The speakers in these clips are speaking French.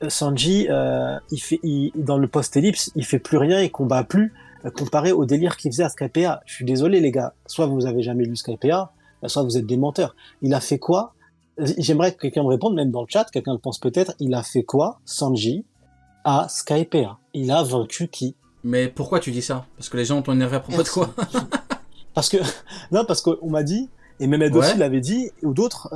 Sanji, dans le post-ellipse, il fait plus rien, il combat plus, comparé au délire qu'il faisait à Skypiea. Je suis désolé, les gars. Soit vous avez jamais lu Skypiea, soit vous êtes des menteurs. Il a fait quoi? J'aimerais que quelqu'un me réponde, même dans le chat, quelqu'un le pense peut-être. Il a fait quoi, Sanji, à Skypiea? Il a vaincu qui? Mais pourquoi tu dis ça? Parce que les gens t'ont énervé à propos de quoi? Parce que, non, parce qu'on m'a dit, et même Ed aussi Ouais, l'avait dit, ou d'autres,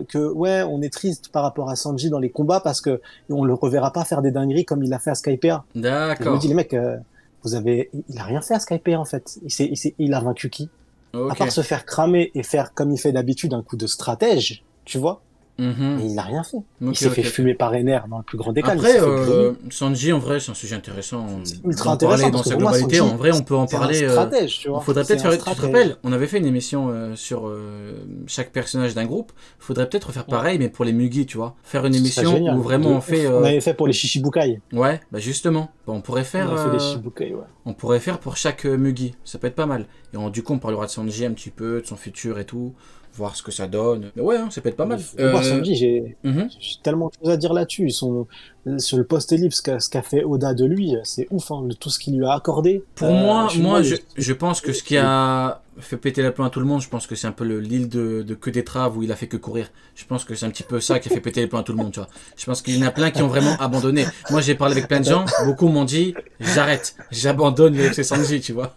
que ouais, on est triste par rapport à Sanji dans les combats parce que on le reverra pas faire des dingueries comme il a fait à Skypiea. Et je me dis, d'accord. les mecs, il a rien fait à Skypiea en fait. Il a vaincu qui? À Ok. part se faire cramer et faire comme il fait d'habitude un coup de stratège, tu vois. Mhm. Mais il a rien fait. Il Ok, s'est fait ok, ok. fumer par Ener dans le plus grand des cas, il Après, s'est fait griller. Sanji, en vrai, c'est un sujet intéressant C'est ultra d'en parler intéressant dans parce que sa pour moi, globalité. En Sanji, vrai, on peut en c'est un parler. stratège, tu Il vois. faudrait C'est peut-être un faire. Tu te stratège. rappelles, on avait fait une émission sur chaque personnage d'un groupe. Il faudrait peut-être faire Ouais. pareil, mais pour les Mugi, tu vois. Faire une Ce serait émission où génial, vraiment de on fait. ouf. On avait fait pour les Shichibukai. Ouais, bah justement. Bah, On avait fait les Shichibukai, ouais. on pourrait faire pour chaque Mugi. Ça peut être pas mal. Et du coup, on parlera de Sanji un petit peu, de son futur et tout. Voir ce que ça donne. Mais ouais, hein, ça peut être pas mal. De voir Sanji, Mhm. j'ai tellement de choses à dire là-dessus. Sur le post-ellipse, ce qu'a fait Oda de lui, c'est ouf, hein, tout ce qu'il lui a accordé. Pour moi, Moi, je pense que ce qui a fait péter la plomb à tout le monde, je pense que c'est un peu l'île de queue d'étrave où il a fait que courir. Je pense que c'est un petit peu ça qui a fait péter les plombs à tout le monde, tu vois. Je pense qu'il y en a plein qui ont vraiment abandonné. Moi, j'ai parlé avec plein de gens, beaucoup m'ont dit, j'arrête, j'abandonne le FC Sanji, tu vois.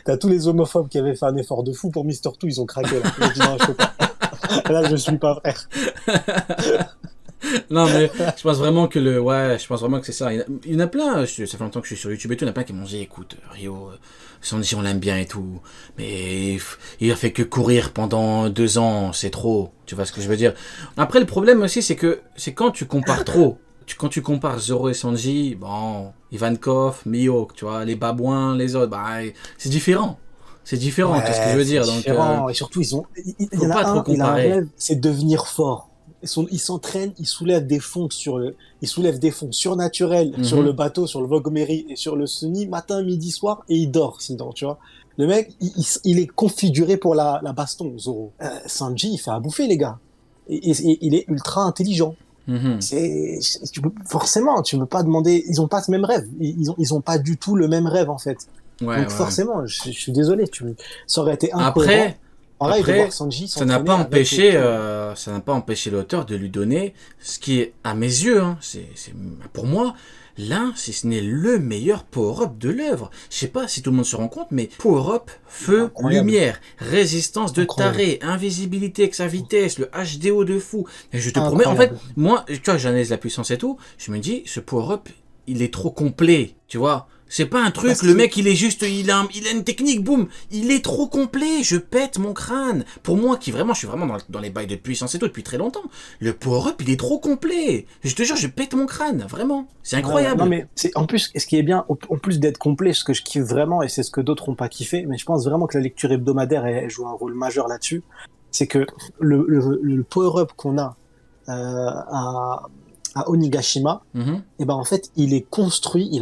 t'as tous les homophobes qui avaient fait un effort de fou pour Mister Two, ils ont craqué là. Ils ont dit non, je peux pas. Là, je suis pas frère. Non, mais je pense vraiment que je pense vraiment que c'est ça. Il y en a plein, ça fait longtemps que je suis sur YouTube et tout, il y en a plein qui m'ont dit, écoute, Rio, Sanji, on l'aime bien et tout, mais il a fait que courir pendant 2 ans, c'est trop. Tu vois ce que je veux dire? Après, le problème aussi, c'est quand tu compares trop. Quand tu compares Zoro et Sanji, bon, Ivankov, Mihawk, tu vois, les babouins, les autres, bah, c'est différent. C'est différent, tu vois ce que je Ouais, veux c'est dire. Donc, différent. Et surtout, il y faut en pas a trop un, il a un comparer. rêve, c'est devenir fort. Il s'entraîne, il soulève des fonds surnaturels sur le Mhm. bateau, sur le Vogue Mary et sur le Sunny, matin, midi, soir, et il dort, sinon, tu vois. Le mec, il est configuré pour la baston, Zoro. Sanji, il fait à bouffer, les gars. Il est ultra intelligent. Mhm. Forcément, tu peux pas demander, ils ont pas ce même rêve. Ils ont pas du tout le même rêve, en fait. Ouais, Donc ouais, ouais. forcément, je suis désolé, ça aurait été incohérent, Après, pareil, de voir après, Sanji s'entraîner avec ça n'a pas empêché l'auteur de lui donner ce qui est, à mes yeux, hein, pour moi, l'un, si ce n'est le meilleur power-up de l'œuvre. Je sais pas si tout le monde se rend compte, mais power-up, feu, incroyable, lumière, résistance de incroyable, taré, invisibilité avec sa vitesse, le HDO de fou. Et je te promets, en fait, incroyable. moi, tu vois, j'analyse la puissance et tout, je me dis, ce power-up, il est trop complet, tu vois. C'est pas un truc, Parce le qu'il, mec il est juste, il a une technique, boum, il est trop complet, je pète mon crâne. Pour moi qui vraiment, je suis vraiment dans les bails de puissance et tout depuis très longtemps, le power-up il est trop complet. Je te jure, je pète mon crâne, vraiment. C'est ouais. Non incroyable. mais c'est en plus, ce qui est bien, en plus d'être complet, ce que je kiffe vraiment, et c'est ce que d'autres ont pas kiffé, mais je pense vraiment que la lecture hebdomadaire elle joue un rôle majeur là-dessus, c'est que le power-up qu'on a à Onigashima, Mhm, et ben en fait, il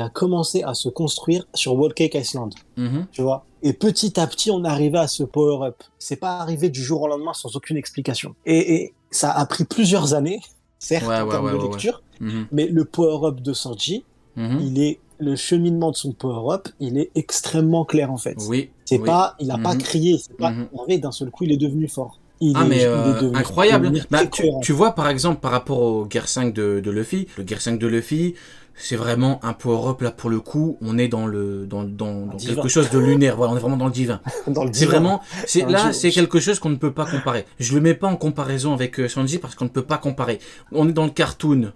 a commencé à se construire sur Whole Cake Island. mhm. Tu vois. Et petit à petit, on arrivait à ce power-up. C'est pas arrivé du jour au lendemain sans aucune explication. Et ça a pris plusieurs années, certes, Ouais, en ouais, termes ouais, de ouais, ouais. lecture, Mhm, mais le power-up de Sanji, mhm. le cheminement de son power-up, il est extrêmement clair, en fait. Oui, oui. Il a pas Mhm, crié, c'est pas mhm. énervé, d'un seul coup, il est devenu fort. Ah mais Il est devenu fort d'une incroyable. manière Bah très cohérente. tu vois par exemple par rapport au Gear 5 de Luffy, le Gear 5 de Luffy, c'est vraiment un power-up là pour le coup, on est Un dans quelque divin. chose de lunaire, voilà, on est vraiment dans le divin. Dans le C'est divin. vraiment, c'est Un là, dieu. c'est quelque chose qu'on ne peut pas comparer. Je le mets pas en comparaison avec Sanji parce qu'on ne peut pas comparer. On est dans le cartoon,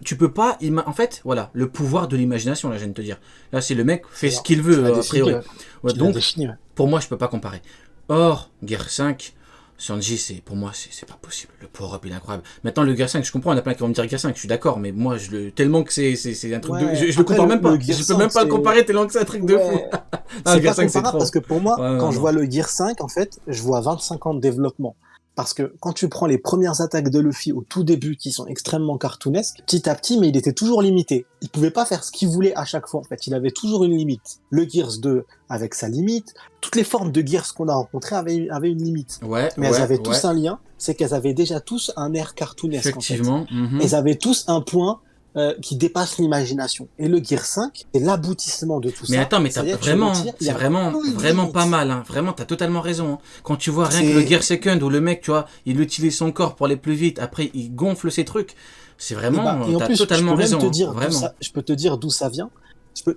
tu peux pas, en fait, voilà, le pouvoir de l'imagination là, je viens de te dire. Là, c'est le mec C'est fait ce ça. qu'il Tu veut l'as a défini, priori. ouais. Ouais, Tu l'as donc, défini, ouais. pour moi, je peux pas comparer. Or, Gear 5, Sanji, pour moi, c'est pas possible. Le power-up, il est incroyable. Maintenant, le Gear 5, je comprends, il y en a plein qui vont me dire Gear 5, je suis d'accord, mais moi, tellement que c'est un truc de. Ouais. Je le Après, compare même le pas. Gear Je peux 5, même pas le c'est, comparer tellement que c'est un truc de fou. ouais, Non, le c'est Gear pas 5, c'est comparable trop. parce que pour moi, Ouais, quand non, je non. vois le Gear 5, en fait, je vois 25 ans de développement. Parce que quand tu prends les premières attaques de Luffy au tout début, qui sont extrêmement cartoonesques, petit à petit, mais il était toujours limité. Il pouvait pas faire ce qu'il voulait à chaque fois, en fait. Il avait toujours une limite. Le Gears 2 avec sa limite. Toutes les formes de Gears qu'on a rencontrées avaient une limite. Ouais, Mais elles ouais, avaient tous ouais. un lien. c'est qu'elles avaient déjà tous un air cartoonesque, en fait. Effectivement. Elles avaient tous un point qui dépasse l'imagination. Et le Gear 5, c'est l'aboutissement de tout ça. Mais attends, mais t'as C'est-à-dire que tu vraiment, retires, il y c'est a vraiment, plus de vraiment limites. pas mal, hein. Vraiment, t'as totalement raison, hein. Quand tu vois rien que C'est- le Gear Second où le mec, tu vois, il utilise son corps pour aller plus vite, après il gonfle ses trucs, c'est vraiment, Et en t'as plus, totalement raison, hein. Vraiment. je peux te dire d'où ça vient.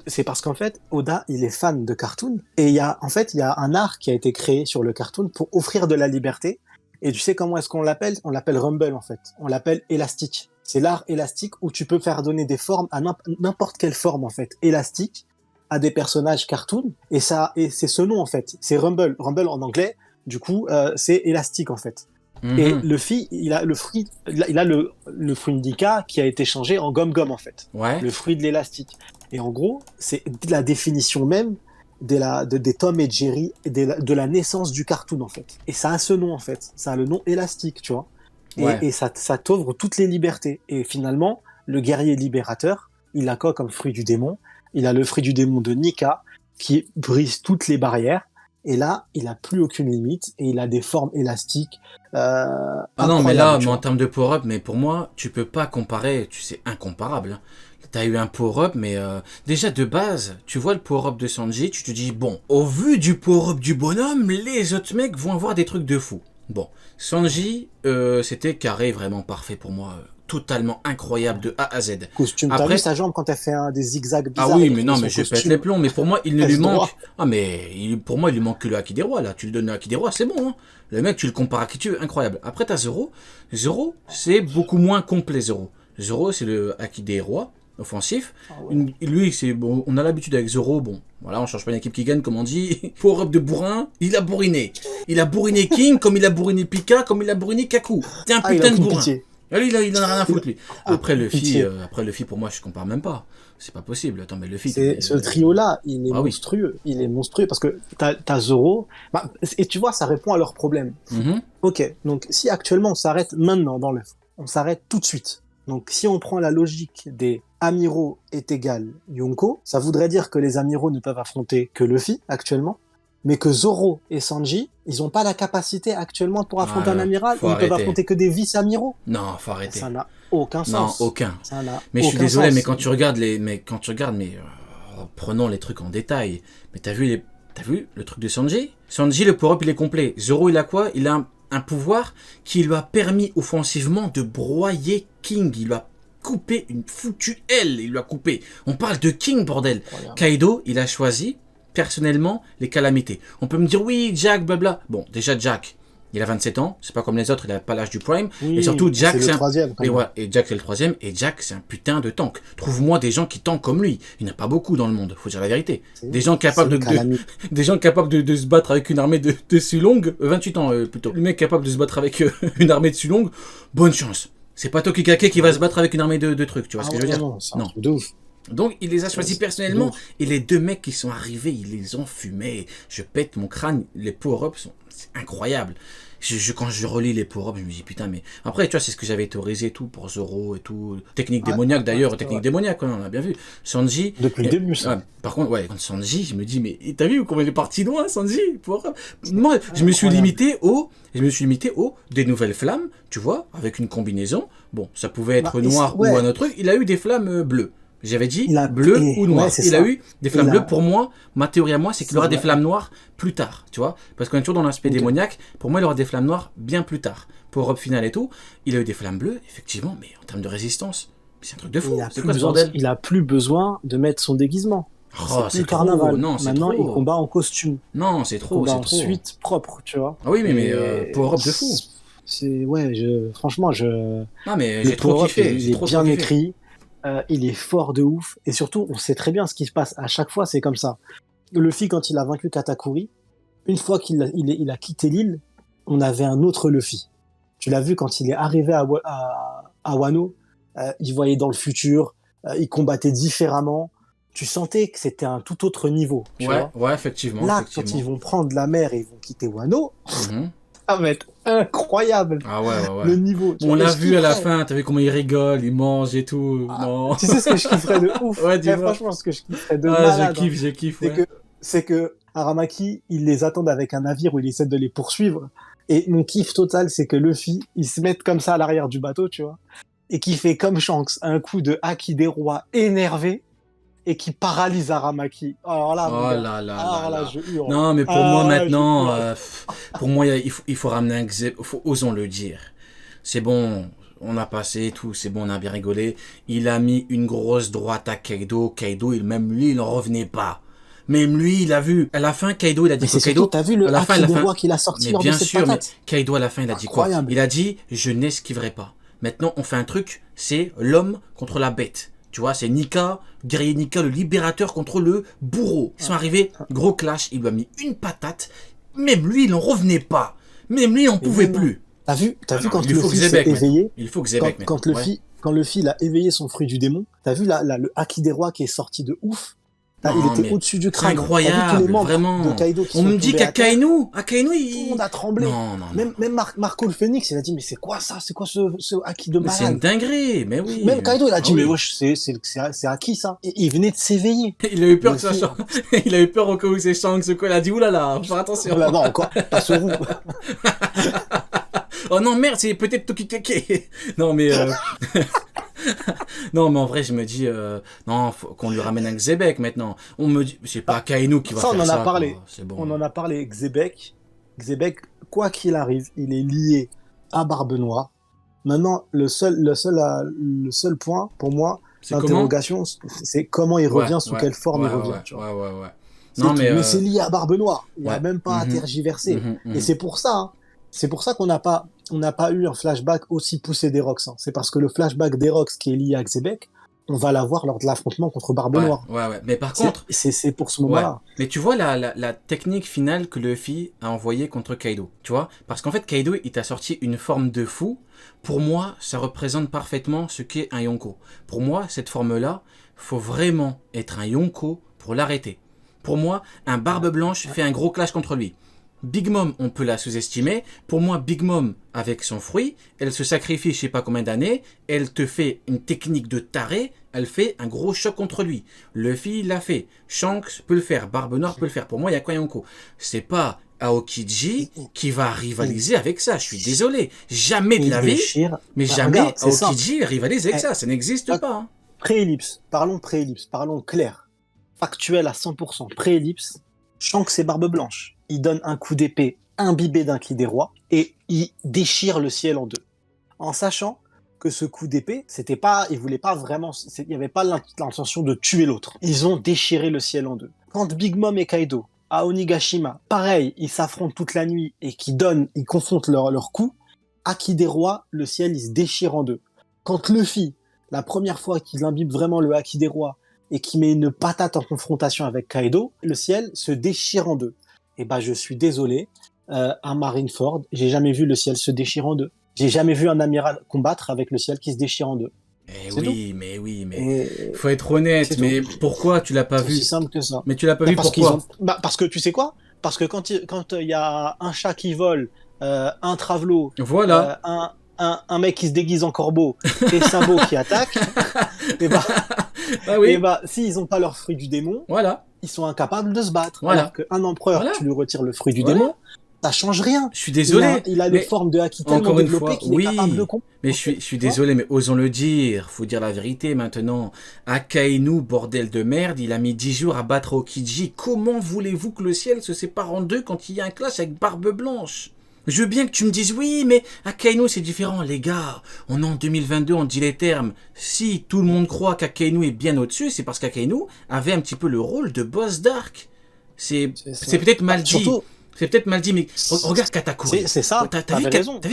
C'est parce qu'en fait, Oda, il est fan de cartoon. Et il y a un art qui a été créé sur le cartoon pour offrir de la liberté. Et tu sais comment est-ce qu'on l'appelle? On l'appelle Rumble, en fait. On l'appelle élastique. C'est l'art élastique où tu peux faire donner des formes à n'importe quelle forme, en fait, élastique, à des personnages cartoon. Et c'est ce nom, en fait. C'est Rumble. Rumble en anglais, du coup, c'est élastique, en fait. Et Mhm. Luffy, il a le fruit indica qui a été changé en gomme-gomme, en fait. Ouais. Le fruit de l'élastique. Et en gros, c'est la définition même des Tom et Jerry, et de la naissance du cartoon, en fait. Et ça a ce nom, en fait. Ça a le nom élastique, tu vois. Ouais. Et ça t'ouvre toutes les libertés. Et finalement, le guerrier libérateur, il a quoi comme fruit du démon? Il a le fruit du démon de Nika, qui brise toutes les barrières. Et là, il a plus aucune limite et il a des formes élastiques Ah non, mais là, incroyables, tu mais en vois. termes de power-up, mais pour moi, tu peux pas comparer, c'est incomparable, hein. T'as eu un power-up, mais déjà de base, tu vois le power-up de Sanji, tu te dis, bon, au vu du power-up du bonhomme, les autres mecs vont avoir des trucs de fou. Bon, Sanji, c'était carré vraiment parfait pour moi, totalement incroyable de A à Z. Costume. T'as vu Après, sa jambe quand elle fait des zigzags ah bizarres? oui, Il mais fait non, son mais je pète costume les plombs, mais pour moi, il ne lui reste droit. manque. Ah, mais pour moi, il lui manque que le Haki des Rois, là. Tu le donnes le Haki des Rois, c'est bon, hein. Le mec, tu le compares à qui tu veux, incroyable. Après, t'as Zoro. Zoro, c'est beaucoup moins complet, Zoro. Zoro, c'est le Haki des Rois, offensif. Ah ouais. Lui, c'est bon, on a l'habitude avec Zoro, bon, voilà, on change pas une équipe qui gagne, comme on dit. Power-up de bourrin, il a bourriné. Il a bourriné King, comme il a bourriné Pika, comme il a bourriné Kaku. T'es un Ah, il a putain de aucune bourrin. pitié. Ah, lui, il en a rien à Il a foutre, lui. Après, aucune pitié. Après, Luffy, pour moi, je compare même pas. C'est pas possible. Attends, mais Luffy, Ce trio-là, il est ah oui. monstrueux. Il est monstrueux parce que t'as Zoro. Et tu vois, ça répond à leurs problèmes. Mhm. Ok, donc si actuellement on s'arrête maintenant dans l'œuvre, on s'arrête tout de suite. Donc si on prend la logique des amiraux est égal Yonko, ça voudrait dire que les amiraux ne peuvent affronter que Luffy actuellement, mais que Zoro et Sanji, ils n'ont pas la capacité actuellement pour affronter un amiral, Faut ils ne peuvent arrêter. affronter que des vice-amiraux. Non, faut Et arrêter. ça n'a aucun Non, sens. aucun. Ça n'a Mais je suis aucun désolé, sens. mais quand tu regardes prenons les trucs en détail. Mais t'as vu le truc de Sanji? Sanji, le power-up, il est complet. Zoro, il a quoi? Il a un pouvoir qui lui a permis offensivement de broyer King. Il lui a coupé une foutue aile. Il lui a coupé. On parle de King, bordel. Incroyable. Kaido, il a choisi personnellement les calamités. On peut me dire oui, Jack, blabla. Bon, déjà Jack, il a 27 ans, c'est pas comme les autres, il a pas l'âge du prime. Oui, Et surtout Jack, c'est le troisième. Quand et, même. ouais, et Jack c'est le troisième, et Jack c'est un putain de tank. Trouve-moi des gens qui tankent comme lui. Il n'y en a pas beaucoup dans le monde, faut dire la vérité. Des gens capables C'est une calamité. des gens capables de se battre avec une armée de Sulong, 28 ans plutôt. Le mec capable de se battre avec une armée de Sulong, bonne chance. C'est pas Tokikake qui va se battre avec une armée de trucs, tu vois ce que je veux dire? Non, c'est un Non. truc de ouf. Donc il les a choisis personnellement et les deux mecs qui sont arrivés, ils les ont fumés. Je pète mon crâne, les power-ups c'est incroyable. Quand je relis les power-ups, je me dis putain mais... Après tu vois c'est ce que j'avais théorisé et tout pour Zoro et tout. Technique démoniaque d'ailleurs, technique démoniaque on a bien vu. Sanji... Depuis le début ça. Ouais, par contre ouais, quand Sanji je me dis mais t'as vu comment il est parti loin Sanji power-up. Moi je me suis limité au des nouvelles flammes, tu vois, avec une combinaison. Bon ça pouvait être noir ou un autre truc, il a eu des flammes bleues. J'avais dit bleu ou noir. Il a eu des flammes bleues. Pour moi, ma théorie à moi, c'est qu'il aura des flammes noires plus tard, tu vois. Parce qu'on est toujours dans l'aspect démoniaque. Pour moi, il aura des flammes noires bien plus tard. Pour Europe finale et tout, il a eu des flammes bleues, effectivement, mais en termes de résistance, c'est un truc de fou. C'est quoi ce bordel? Il a plus besoin de mettre son déguisement. Oh, c'est trop. Carnaval. Non, c'est maintenant, trop. il combat en costume. Non, c'est trop. Il combat en suite propre, tu vois. Ah oui, mais pour Europe de fou. C'est franchement, non, mais j'ai trop kiffé. Il est bien écrit. Il est fort de ouf, et surtout, on sait très bien ce qui se passe. À chaque fois, c'est comme ça. Luffy, quand il a vaincu Katakuri, une fois qu'il a quitté l'île, on avait un autre Luffy. Tu l'as vu quand il est arrivé à Wano, il voyait dans le futur, il combattait différemment. Tu sentais que c'était un tout autre niveau. Tu vois ouais, effectivement. Là, quand ils vont prendre la mer et ils vont quitter Wano, ça va être incroyable. Ah ouais. Le niveau. On l'a vu à la fin, t'as vu comment il rigole, il mange et tout. Ah, non. Tu sais ce que je kifferais de ouf. Ouais, franchement, ce que je kifferais de malade. Je kiffe. C'est que Aramaki, il les attend avec un navire où il essaie de les poursuivre. Et mon kiff total, c'est que Luffy, il se met comme ça à l'arrière du bateau, tu vois, et qui fait comme Shanks, un coup de haki des rois énervé, et qui paralyse Aramaki. Alors là, mon Oh gars, là là là alors là, là. je hurle. Non, mais pour moi Alors là, je maintenant, hurle. pour moi, il faut ramener un osons le dire. C'est bon, on a passé tout, c'est bon, on a bien rigolé. Il a mis une grosse droite à Kaido. Kaido, même lui, il n'en revenait pas. Même lui, il a vu. À la fin, Kaido, il a dit Mais quoi? c'est surtout, Kaido, t'as vu à le la fin, haki des rois qu'il a sorti mais lors de bien cette sûr, mais patate? Kaido, à la fin, il a dit quoi? Incroyable. Il a dit, je n'esquiverai pas. Maintenant, on fait un truc, c'est l'homme contre la bête. Tu vois, c'est Nika, guerrier Nika, le libérateur contre le bourreau. Ils sont arrivés, gros clash, il lui a mis une patate. Même lui, il n'en revenait pas. Même lui, il n'en Mais pouvait même, plus. t'as Ah vu non, il quand lui faut Luffy s'est Xebec maintenant. éveillé, Il faut Xebec maintenant. Ouais. Quand Luffy il a éveillé son fruit du démon, t'as vu le haki des rois qui est sorti de ouf? Il Non, était mais au-dessus du c'est crâne. T'as vu tous les incroyable, membres de vraiment. Kaido qui On sont me dit tombés à terre? qu'Akainu, Tout le monde a tremblé. Non, non, non. Même Marco le Phénix, il a dit, mais c'est quoi ça? C'est quoi ce haki de Mais c'est une malade? dinguerie, mais oui. Même Kaido, il a Ah dit, mais oui. wesh, c'est haki ça? Et il venait de s'éveiller. Il a eu peur que ça Luffy, change. Il a eu peur au cas où c'est Shanks, quoi. Il a dit, oulala, faut faire attention. là, non, encore, pas ce roux. Oh non, merde, c'est peut-être Tokitake. Non, mais non, mais en vrai, je me dis, non, faut qu'on lui ramène un Xebec maintenant. On me dit, c'est pas Kainu qui va Ça, on faire en a ça, parlé. quoi. C'est bon. On en a parlé. Xebec, quoi qu'il arrive, il est lié à Barbe Noire. Maintenant, le seul point, pour moi, C'est comment? l'interrogation, c'est comment il Ouais, revient, sous ouais, quelle forme ouais, il revient, ouais, tu vois. ouais, ouais, ouais. C'est Non, tout. mais Mais c'est lié à Barbe Noire. Il n'y a ouais. même pas à tergiverser. Et Mhm. c'est pour ça, hein. C'est pour ça on n'a pas eu un flashback aussi poussé d'Erox, hein. C'est parce que le flashback d'Erox qui est lié à Xebec, on va l'avoir lors de l'affrontement contre Barbe Ouais, Noire. ouais, ouais. Mais par contre, C'est pour ce ouais. moment-là. Mais tu vois la technique finale que Luffy a envoyée contre Kaido, tu vois? Parce qu'en fait, Kaido, il t'a sorti une forme de fou. Pour moi, ça représente parfaitement ce qu'est un Yonko. Pour moi, cette forme-là, faut vraiment être un Yonko pour l'arrêter. Pour moi, un Barbe Blanche fait un gros clash contre lui. Big Mom, on peut la sous-estimer. Pour moi, Big Mom, avec son fruit, elle se sacrifie je sais pas combien d'années, elle te fait une technique de taré, elle fait un gros choc contre lui. Luffy l'a fait. Shanks peut le faire, Barbe Noire peut le faire. Pour moi, il y a quoi Yonko? C'est pas Aokiji qui va rivaliser avec ça. Je suis désolé. Jamais de Il la vie, déchire. mais Bah, jamais regarde, c'est simple. Aokiji rivalise avec Eh, ça. Ça n'existe pas. Hein. Préellipse, parlons clair, factuel à 100%. Préellipse, Shanks et Barbe Blanche. Il donne un coup d'épée imbibé d'un ki des rois et il déchire le ciel en deux. En sachant que ce coup d'épée, c'était pas, il voulait pas vraiment, il n'y avait pas l'intention de tuer l'autre. Ils ont déchiré le ciel en deux. Quand Big Mom et Kaido, à Onigashima, pareil, ils s'affrontent toute la nuit et ils confrontent leurs coups, à ki des rois, le ciel il se déchire en deux. Quand Luffy, la première fois qu'il imbibe vraiment le haki des rois et qu'il met une patate en confrontation avec Kaido, le ciel se déchire en deux. Et bah je suis désolé, à Marineford, j'ai jamais vu le ciel se déchirer en deux. J'ai jamais vu un amiral combattre avec le ciel qui se déchire en deux. C'est tout. Mais Et faut être honnête. c'est Mais tout. pourquoi tu l'as pas C'est vu? aussi simple que ça. Mais tu l'as pas Bah, vu pourquoi? parce que tu sais quoi? Parce que quand il y a un chat qui vole, un travelot, Voilà. un mec qui se déguise en corbeau et Simbo qui attaque, et bah, Ah et oui. bah, s'ils ont pas leur fruit du démon, Voilà. ils sont incapables de se battre. Voilà. Alors qu'un empereur, Voilà. tu lui retires le fruit du Voilà. démon, ça change rien. Je suis désolé. Il a mais les formes de haki tellement encore une développées fois, qu'il est capable de oui. combattre. Mais je suis Tu vois. désolé, mais osons le dire. Faut dire la vérité maintenant. Akainu, bordel de merde, il a mis 10 jours à battre Okiji. Comment voulez-vous que le ciel se sépare en deux quand il y a un clash avec Barbe Blanche? Je veux bien que tu me dises oui, mais Akainu c'est différent, les gars. On est en 2022, on dit les termes. Si tout le monde croit qu'Akainu est bien au-dessus, c'est parce qu'Akainu avait un petit peu le rôle de boss d'arc. C'est peut-être mal dit. Surtout, C'est peut-être mal dit, mais regarde Katakuri. c'est ça. T'as vu Katakuri? T'as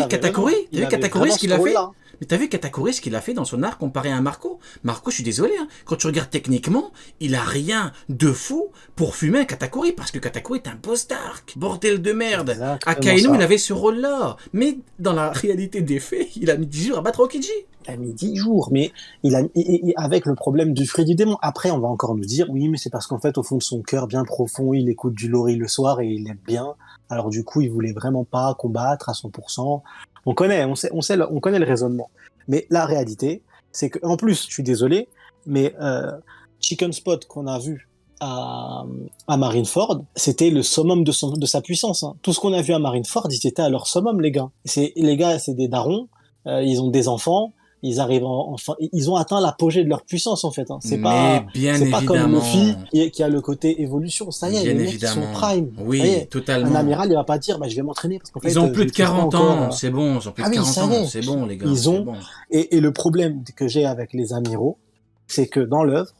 vu Katakuri ce qu'il a fait? Mais t'as vu Katakuri ce qu'il a fait dans son arc comparé à un Marco? Marco, je suis désolé, hein. Quand tu regardes techniquement, il a rien de fou pour fumer un Katakuri, parce que Katakuri est un boss d'arc. Bordel de merde. Akainu, il avait ce rôle-là. Mais dans la réalité des faits, il a mis 10 jours à battre Okiji. Il a mis 10 jours, mais avec le problème du fruit du démon. Après, on va encore nous dire, oui, mais c'est parce qu'en fait, au fond de son cœur, bien profond, il écoute du Lori le soir et il aime bien. Alors du coup, il voulait vraiment pas combattre à 100%. On connaît le raisonnement. Mais la réalité, c'est que, en plus, je suis désolé, mais Chicken Spot qu'on a vu à Marineford, c'était le summum de sa puissance. Hein. Tout ce qu'on a vu à Marineford, ils étaient à leur summum, les gars. Les gars, c'est des darons, ils ont des enfants, ils arrivent enfin, ils ont atteint l'apogée de leur puissance, en fait. Hein. Mais bien C'est pas comme évidemment. Luffy qui a le côté évolution. Ça y est, Bien les mecs, ils sont évidemment. prime. Ça y Oui, est. Un totalement. amiral, il va pas dire, bah, je vais m'entraîner parce qu'en fait, Ils ont plus je de maîtrise pas 40 encore. ans, c'est bon, ils ont plus Ah de oui, 40 ça y ans, est. c'est bon les gars, Ils c'est ont, bon. et le problème que j'ai avec les amiraux, c'est que dans l'œuvre,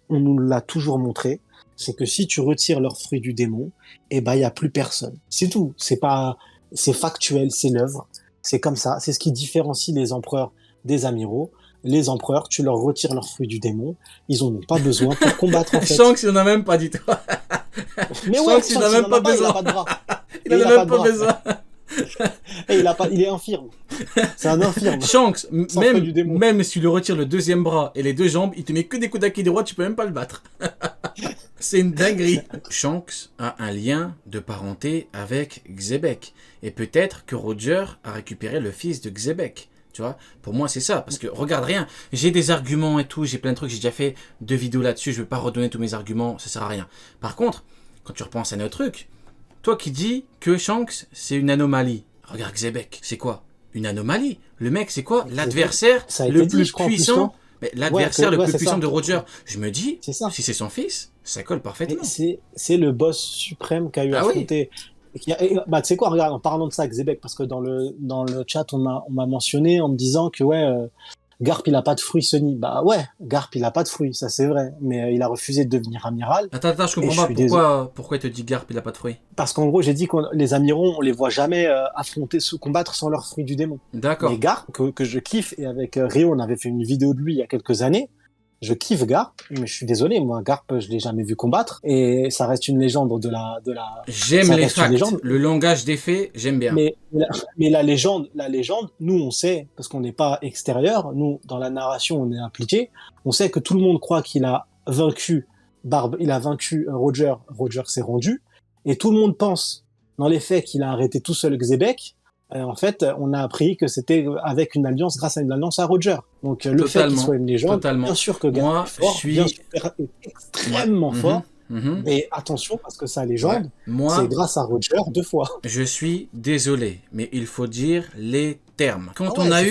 on nous l'a toujours montré, c'est que si tu retires leur fruit du démon, eh ben, il y a plus personne. C'est tout. C'est factuel, c'est l'œuvre. C'est comme ça. C'est ce qui différencie les empereurs des amiraux. Les empereurs, tu leur retires leur fruit du démon, ils en ont pas besoin pour combattre, en fait. Shanks, il en a même pas, dis-toi. Mais ouais, Shanks, il en a même pas il besoin. a pas de bras. Il en a même pas besoin. Et il est infirme. C'est un infirme. Shanks, Sans fruit du démon. même si tu lui retires le deuxième bras et les deux jambes, il te met que des coups d'acquis droit, tu peux même pas le battre. C'est une dinguerie. Shanks a un lien de parenté avec Xebec. Et peut-être que Roger a récupéré le fils de Xebec. Tu vois, pour moi c'est ça, parce que regarde rien, j'ai des arguments et tout, j'ai plein de trucs, j'ai déjà fait 2 vidéos là-dessus, je vais pas redonner tous mes arguments, ça sert à rien. Par contre, quand tu repenses à notre truc, toi qui dis que Shanks c'est une anomalie, regarde Xebec, c'est quoi? Une anomalie. Le mec c'est quoi? L'adversaire le plus puissant, l'adversaire le plus puissant de Roger. Je me dis, si c'est son fils, ça colle parfaitement. C'est le boss suprême qu'a eu à affronter. Bah, tu sais quoi, regarde, en parlant de ça, Xebec, parce que dans le chat, on m'a mentionné en me disant que Garp, il a pas de fruits, Sony. Bah ouais, Garp, il a pas de fruits, ça c'est vrai, mais il a refusé de devenir amiral. Attends, je comprends pas pourquoi il te dit Garp, il a pas de fruits. Parce qu'en gros, j'ai dit que les amiraux, on les voit jamais combattre sans leur fruit du démon. D'accord. Mais Garp, que je kiffe, et avec Rio, on avait fait une vidéo de lui il y a quelques années. Je kiffe Garp, mais je suis désolé, moi Garp, je l'ai jamais vu combattre, et ça reste une légende de la. J'aime les facts, le langage des faits, j'aime bien. Mais la légende, nous on sait, parce qu'on n'est pas extérieur, nous dans la narration on est impliqué, on sait que tout le monde croit qu'il a vaincu Roger s'est rendu, et tout le monde pense dans les faits qu'il a arrêté tout seul Xebec. En fait, on a appris que c'était avec une alliance, grâce à une alliance à Roger. Donc le fait qu'il soit une légende, bien sûr que Garp est fort, bien sûr, extrêmement fort. Mais attention, parce que sa légende, c'est grâce à Roger 2 fois. Je suis désolé, mais il faut dire les termes. Quand on a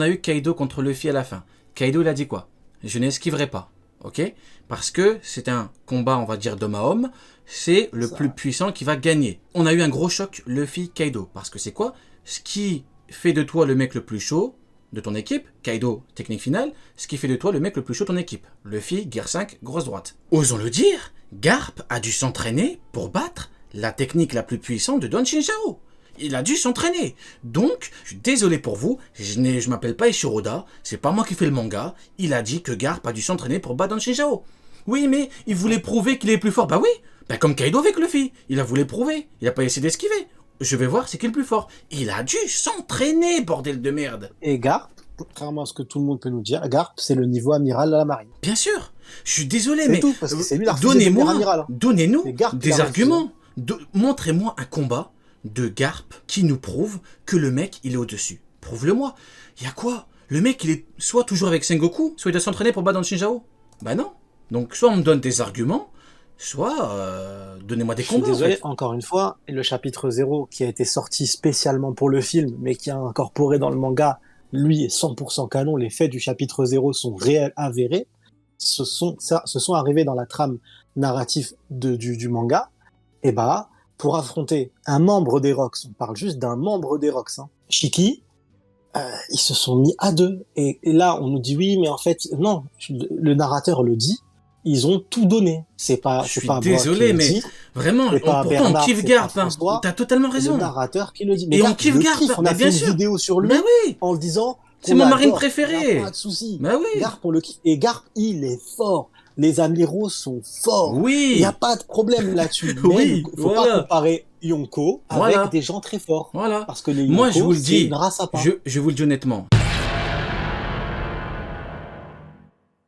eu Kaido contre Luffy à la fin, Kaido il a dit quoi? Je n'esquiverai pas, ok? Parce que c'est un combat, on va dire, d'homme à homme. C'est le plus puissant qui va gagner. On a eu un gros choc Luffy-Kaido. Parce que c'est quoi? Ce qui fait de toi le mec le plus chaud de ton équipe, Kaido, technique finale, ce qui fait de toi le mec le plus chaud de ton équipe. Luffy, Gear 5, grosse droite. Osons le dire, Garp a dû s'entraîner pour battre la technique la plus puissante de Don Shinjao. Il a dû s'entraîner. Donc, je suis désolé pour vous, je m'appelle pas Ishiroda, c'est pas moi qui fais le manga, il a dit que Garp a dû s'entraîner pour battre Don Shinjao. Oui, mais il voulait prouver qu'il est plus fort. Bah oui, comme Kaido avec Luffy, il a voulu prouver, il a pas essayé d'esquiver. Je vais voir c'est qui le plus fort. Il a dû s'entraîner, bordel de merde. Et Garp, contrairement à ce que tout le monde peut nous dire, Garp, c'est le niveau amiral de la marine. Bien sûr, je suis désolé, mais tout, parce que c'est lui donnez-nous des arguments. Montrez-moi un combat de Garp qui nous prouve que le mec, il est au-dessus. Prouve-le-moi. Il y a quoi? Le mec, il est soit toujours avec Sengoku, soit il doit s'entraîner pour battre dans le Shinjao. Bah non. Donc, soit on me donne des arguments, soit donnez-moi des combats. Je suis désolé, encore une fois, le chapitre 0 qui a été sorti spécialement pour le film, mais qui a incorporé dans le manga, lui est 100% canon, les faits du chapitre 0 sont réels, avérés, se sont arrivés dans la trame narrative du manga, et bah, pour affronter un membre des Rocks, on parle juste d'un membre des Rocks, Shiki, ils se sont mis à 2, et là on nous dit oui, mais en fait, non, le narrateur le dit, ils ont tout donné. C'est pas désolé, mais dit, vraiment, pourtant on kiffe Garp. T'as totalement raison. C'est le narrateur qui le dit. Mais et Garp, on kiffe Garp. On a fait une vidéo sur lui en le disant. C'est mon marine préféré. Pas de souci. Bah oui. Garp, on le kiffe. Et Garp, il est fort. Les amiraux sont forts. Oui. Il n'y a pas de problème là-dessus. Oui. Faut pas comparer Yonko avec des gens très forts. Voilà. Parce que les Yonko, c'est une race à part. Je vous le dis honnêtement.